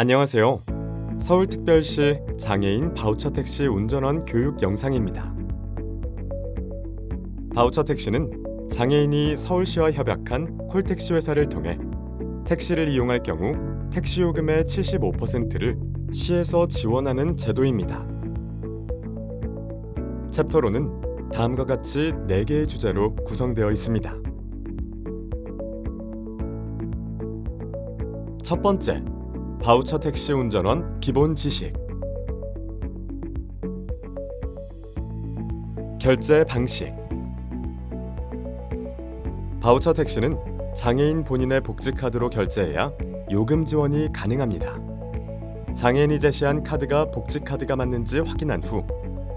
안녕하세요. 서울특별시 장애인 바우처 택시 운전원 교육 영상입니다. 바우처 택시는 장애인이 서울시와 협약한 콜택시 회사를 통해 택시를 이용할 경우 택시 요금의 75%를 시에서 지원하는 제도입니다. 챕터로는 다음과 같이 4개의 주제로 구성되어 있습니다. 첫 번째, 바우처 택시 운전원 기본 지식. 결제 방식. 바우처 택시는 장애인 본인의 복지카드로 결제해야 요금 지원이 가능합니다. 장애인이 제시한 카드가 복지카드가 맞는지 확인한 후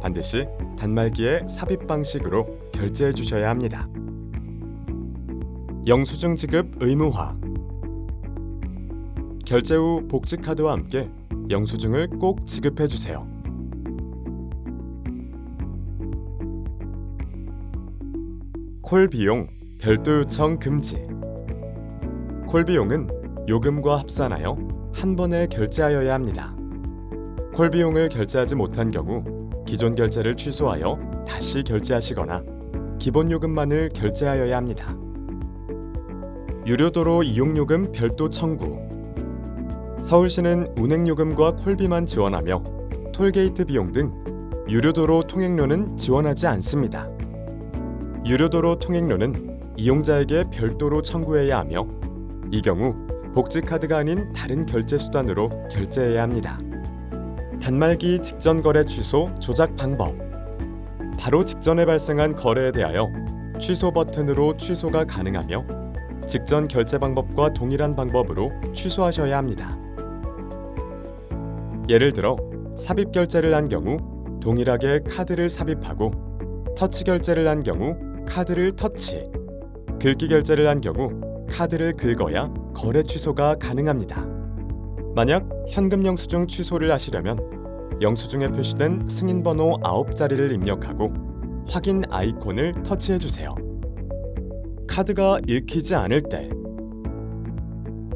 반드시 단말기에 삽입 방식으로 결제해 주셔야 합니다. 영수증 지급 의무화. 결제 후 복지카드와 함께 영수증을 꼭 지급해 주세요. 콜 비용 별도 요청 금지. 콜 비용은 요금과 합산하여 한 번에 결제하여야 합니다. 콜 비용을 결제하지 못한 경우 기존 결제를 취소하여 다시 결제하시거나 기본 요금만을 결제하여야 합니다. 유료도로 이용요금 별도 청구. 서울시는 운행요금과 콜비만 지원하며 톨게이트 비용 등 유료도로 통행료는 지원하지 않습니다. 유료도로 통행료는 이용자에게 별도로 청구해야 하며 이 경우 복지카드가 아닌 다른 결제 수단으로 결제해야 합니다. 단말기 직전 거래 취소 조작 방법. 바로 직전에 발생한 거래에 대하여 취소 버튼으로 취소가 가능하며 직전 결제 방법과 동일한 방법으로 취소하셔야 합니다. 예를 들어 삽입 결제를 한 경우 동일하게 카드를 삽입하고 터치 결제를 한 경우 카드를 터치, 긁기 결제를 한 경우 카드를 긁어야 거래 취소가 가능합니다. 만약 현금 영수증 취소를 하시려면 영수증에 표시된 승인번호 9자리를 입력하고 확인 아이콘을 터치해 주세요. 카드가 읽히지 않을 때,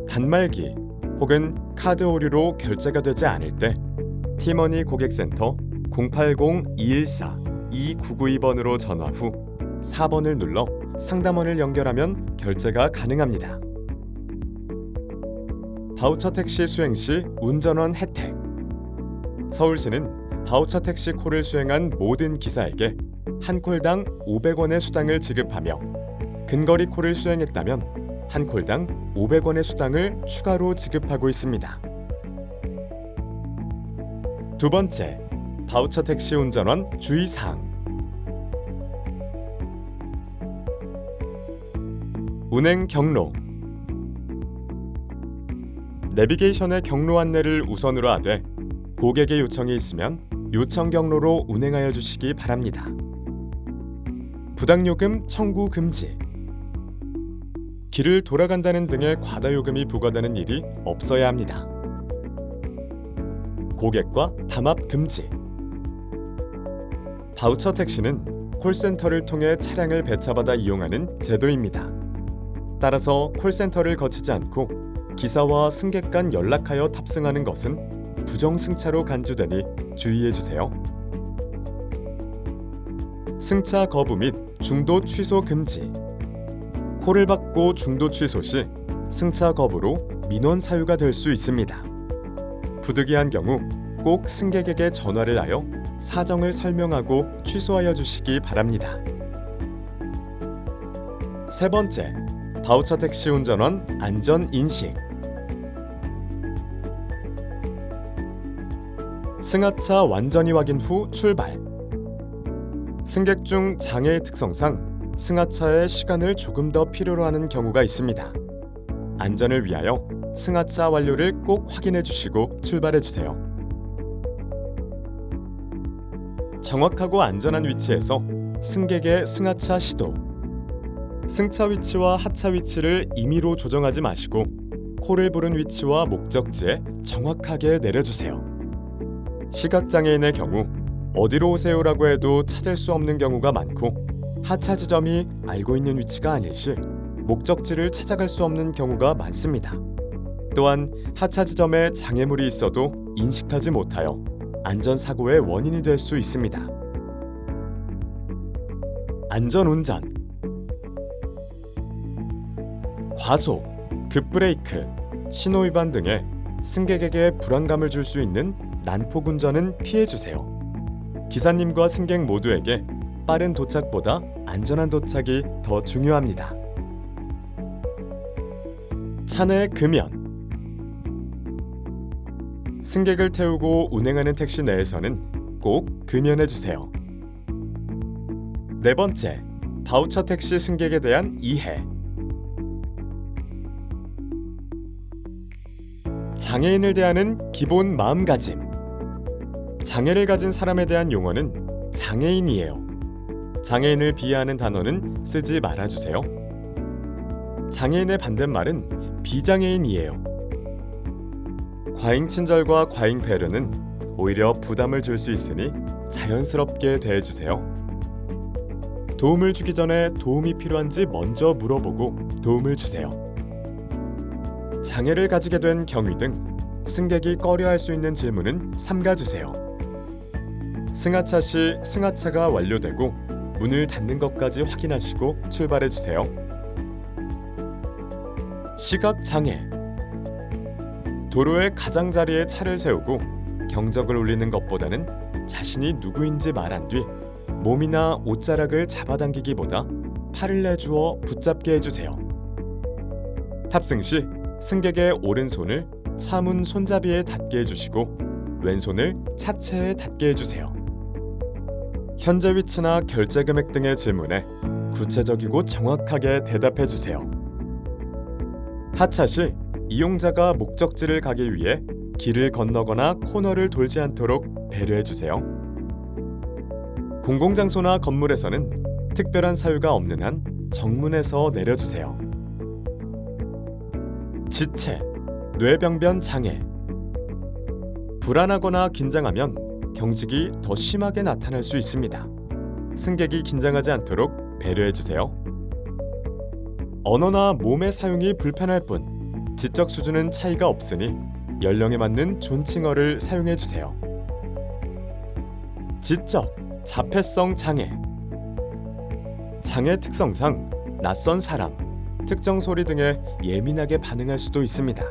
단말기 혹은 카드 오류로 결제가 되지 않을 때 티머니 고객센터 080-214-2992번으로 전화 후 4번을 눌러 상담원을 연결하면 결제가 가능합니다. 바우처 택시 수행 시 운전원 혜택. 서울시는 바우처 택시 콜을 수행한 모든 기사에게 한 콜당 500원의 수당을 지급하며 근거리 콜을 수행했다면 한 콜당 500원의 수당을 추가로 지급하고 있습니다. 두 번째, 바우처 택시 운전원 주의사항. 운행 경로. 내비게이션의 경로 안내를 우선으로 하되 고객의 요청이 있으면 요청 경로로 운행하여 주시기 바랍니다. 부당요금 청구 금지. 길을 돌아간다는 등의 과다 요금이 부과되는 일이 없어야 합니다. 고객과 담합 금지. 바우처 택시는 콜센터를 통해 차량을 배차받아 이용하는 제도입니다. 따라서 콜센터를 거치지 않고 기사와 승객 간 연락하여 탑승하는 것은 부정승차로 간주되니 주의해 주세요. 승차 거부 및 중도 취소 금지. 콜을 받고 중도 취소 시 승차 거부로 민원 사유가 될 수 있습니다. 부득이한 경우 꼭 승객에게 전화를 하여 사정을 설명하고 취소하여 주시기 바랍니다. 세 번째, 바우처 택시 운전원 안전 인식. 승하차 완전히 확인 후 출발. 승객 중 장애의 특성상 승하차에 시간을 조금 더 필요로 하는 경우가 있습니다. 안전을 위하여 승하차 완료를 꼭 확인해 주시고 출발해 주세요. 정확하고 안전한 위치에서 승객의 승하차 시도. 승차 위치와 하차 위치를 임의로 조정하지 마시고 콜을 부른 위치와 목적지에 정확하게 내려주세요. 시각장애인의 경우 어디로 오세요라고 해도 찾을 수 없는 경우가 많고 하차 지점이 알고 있는 위치가 아닐 시 목적지를 찾아갈 수 없는 경우가 많습니다. 또한 하차 지점에 장애물이 있어도 인식하지 못하여 안전사고의 원인이 될 수 있습니다. 안전운전. 과속, 급브레이크, 신호위반 등의 승객에게 불안감을 줄 수 있는 난폭 운전은 피해주세요. 기사님과 승객 모두에게 빠른 도착보다 안전한 도착이 더 중요합니다. 차내 금연. 승객을 태우고 운행하는 택시 내에서는 꼭 금연해주세요. 네 번째, 바우처 택시 승객에 대한 이해. 장애인을 대하는 기본 마음가짐. 장애를 가진 사람에 대한 용어는 장애인이에요. 장애인을 비하하는 단어는 쓰지 말아주세요. 장애인의 반대말은 비장애인이에요. 과잉 친절과 과잉 배려는 오히려 부담을 줄 수 있으니 자연스럽게 대해주세요. 도움을 주기 전에 도움이 필요한지 먼저 물어보고 도움을 주세요. 장애를 가지게 된 경위 등 승객이 꺼려할 수 있는 질문은 삼가주세요. 승하차 시 승하차가 완료되고 문을 닫는 것까지 확인하시고 출발해주세요. 시각장애. 도로의 가장자리에 차를 세우고 경적을 울리는 것보다는 자신이 누구인지 말한 뒤 몸이나 옷자락을 잡아당기기보다 팔을 내주어 붙잡게 해주세요. 탑승 시 승객의 오른손을 차문 손잡이에 닿게 해주시고 왼손을 차체에 닿게 해주세요. 현재 위치나 결제 금액 등의 질문에 구체적이고 정확하게 대답해주세요. 하차 시 이용자가 목적지를 가기 위해 길을 건너거나 코너를 돌지 않도록 배려해주세요. 공공장소나 건물에서는 특별한 사유가 없는 한 정문에서 내려주세요. 지체, 뇌병변 장애. 불안하거나 긴장하면 경직이 더 심하게 나타날 수 있습니다. 승객이 긴장하지 않도록 배려해주세요. 언어나 몸의 사용이 불편할 뿐 지적 수준은 차이가 없으니 연령에 맞는 존칭어를 사용해주세요. 지적, 자폐성 장애. 장애 특성상 낯선 사람, 특정 소리 등에 예민하게 반응할 수도 있습니다.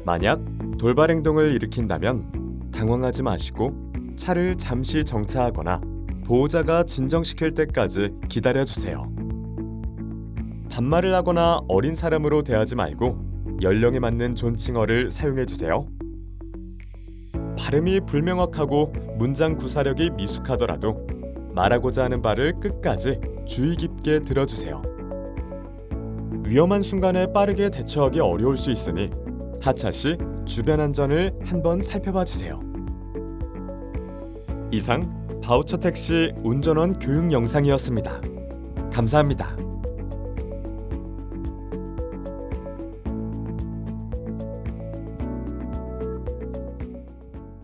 만약 돌발 행동을 일으킨다면 당황하지 마시고 차를 잠시 정차하거나 보호자가 진정시킬 때까지 기다려주세요. 반말을 하거나 어린 사람으로 대하지 말고 연령에 맞는 존칭어를 사용해주세요. 발음이 불명확하고 문장 구사력이 미숙하더라도 말하고자 하는 바를 끝까지 주의 깊게 들어주세요. 위험한 순간에 빠르게 대처하기 어려울 수 있으니 하차 시 주변 안전을 한번 살펴봐 주세요. 이상 바우처 택시 운전원 교육 영상이었습니다. 감사합니다.